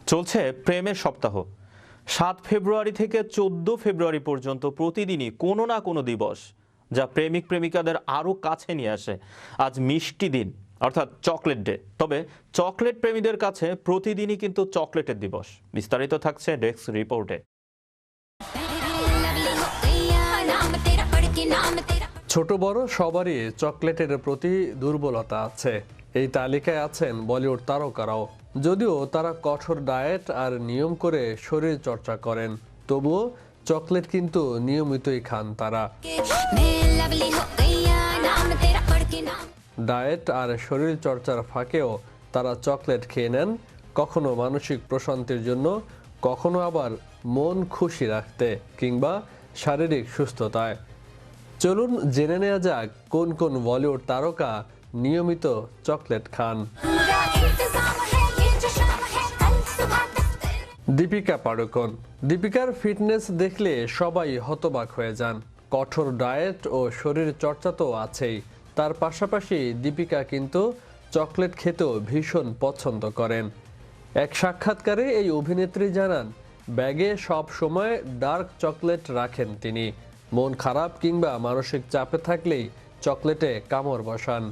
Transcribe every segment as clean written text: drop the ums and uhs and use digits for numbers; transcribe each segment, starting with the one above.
চলছে প্রেমের সপ্তাহ। ৭ ফেব্রুয়ারি থেকে ১৪ ফেব্রুয়ারি পর্যন্ত প্রতিদিনই কোনো না কোনো দিবস যা প্রেমিক প্রেমিকাদের আরও কাছে নিয়ে আসে। আজ মিষ্টি দিন, অর্থাৎ চকলেট ডে। তবে চকলেট প্রেমীদের কাছে প্রতিদিনই কিন্তু চকলেটের দিবস। বিস্তারিত থাকছে ডেস্ক রিপোর্টে। ছোট বড় সবারই চকলেটের প্রতি দুর্বলতা আছে। এই তালিকায় আছেন বলিউড তারকারাও। যদিও তারা কঠোর ডায়েট আর নিয়ম করে শরীর চর্চা করেন, তবুও চকলেট কিন্তু নিয়মিতই খান তারা। ডায়েট আর শরীর চর্চার ফাঁকেও তারা চকলেট খেয়ে নেন, কখনো মানসিক প্রশান্তির জন্য, কখনো আবার মন খুশি রাখতে কিংবা শারীরিক সুস্থতায়। চলুন জেনে নেওয়া যাক কোন কোন বলিউড তারকা নিয়মিত চকলেট খান। দীপিকা পাড়ুকোন। দীপিকার ফিটনেস দেখলে সবাই হতবাক হয়ে যান। কঠোর ডায়েট ও শরীর চর্চা তো আছেই, তার পাশাপাশি দীপিকা কিন্তু চকলেট খেতেও ভীষণ পছন্দ করেন। এক সাক্ষাৎকারে এই অভিনেত্রী জানান, ব্যাগে সব সময় ডার্ক চকলেট রাখেন তিনি। মন খারাপ কিংবা মানসিক চাপে থাকলেই চকলেটে কামড় বসান।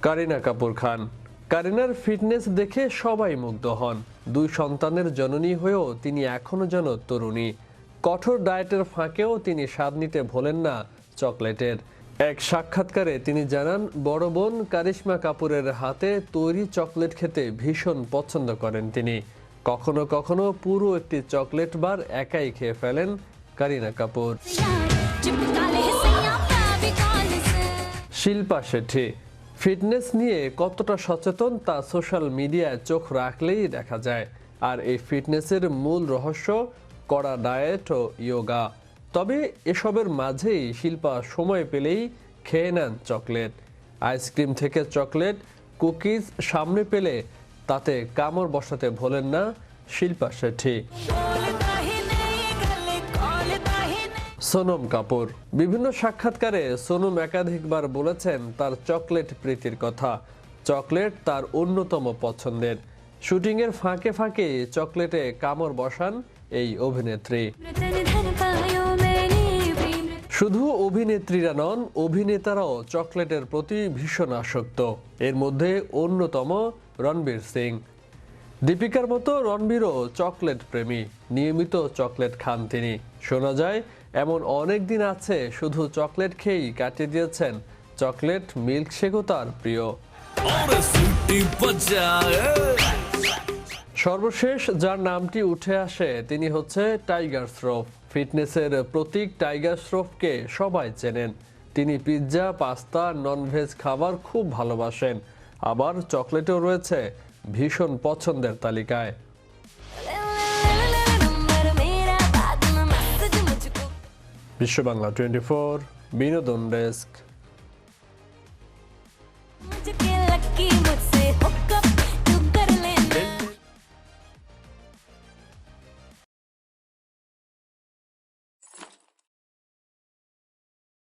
কারিনা কাপুর খান। কারিনার ফিটনেস দেখে সবাই মুগ্ধ হন। 2 সন্তানের জননী হয়েও তিনি এখনো যেন তরুণী। কঠোর ডায়েটের ফাঁকেও তিনি স্বাদ নিতে ভোলেন না চকলেটের। এক সাক্ষাৎকারে তিনি জানান, বড় বোন কারিশমা কাপুরের হাতে তৈরি চকলেট খেতে ভীষণ পছন্দ করেন তিনি। কখনো কখনো পুরো একটি চকলেট বার একাই খেয়ে ফেলেন কারিনা কাপুর। শিল্পা শেঠি। ফিটনেস নিয়ে কতটা সচেতন তা সোশ্যাল মিডিয়ায় চোখ রাখলেই দেখা যায়। আর এই ফিটনেসের মূল রহস্য কড়া ডায়েট ও ইয়োগা। তবে এসবের মাঝেই শিল্পা সময় পেলেই খেয়ে নেন চকলেট। আইসক্রিম থেকে চকলেট, কুকিজ সামনে পেলে তাতে কামড় বসাতে ভোলেন না শিল্পা শেঠি। সোনম কাপুর। বিভিন্ন সাক্ষাৎকারে সোনম একাধিকবার বলেছেন তার চকলেট প্রীতির কথা। চকলেট তার অন্যতম পছন্দের। শুটিংয়ের ফাঁকে ফাঁকে চকলেটে কামড় বসান এই অভিনেত্রী। শুধু অভিনেত্রীরা নন, অভিনেতারাও চকলেটের প্রতি ভীষণ আসক্ত। এর মধ্যে অন্যতম রণবীর সিং। দীপিকার মতো রণবীরও চকলেট প্রেমী। নিয়মিত চকলেট খান তিনি। শোনা যায় এমন অনেক দিন আছে শুধু চকলেট খেয়েই কাটিয়ে দিয়েছেন। চকলেট মিল্কশেকও তার প্রিয়। সর্বশেষ যার নামটি উঠে আসে তিনি হচ্ছে টাইগার শ্রফ। ফিটনেসের প্রতীক টাইগার শ্রফকে সবাই চেনেন। তিনি পিৎজা, পাস্তা, ননভেজ খাবার খুব ভালোবাসেন। আবার চকলেটও রয়েছে ভীষণ পছন্দের তালিকায়। বিশ্ব বাংলা 24 বিনোদন ডেস্ক।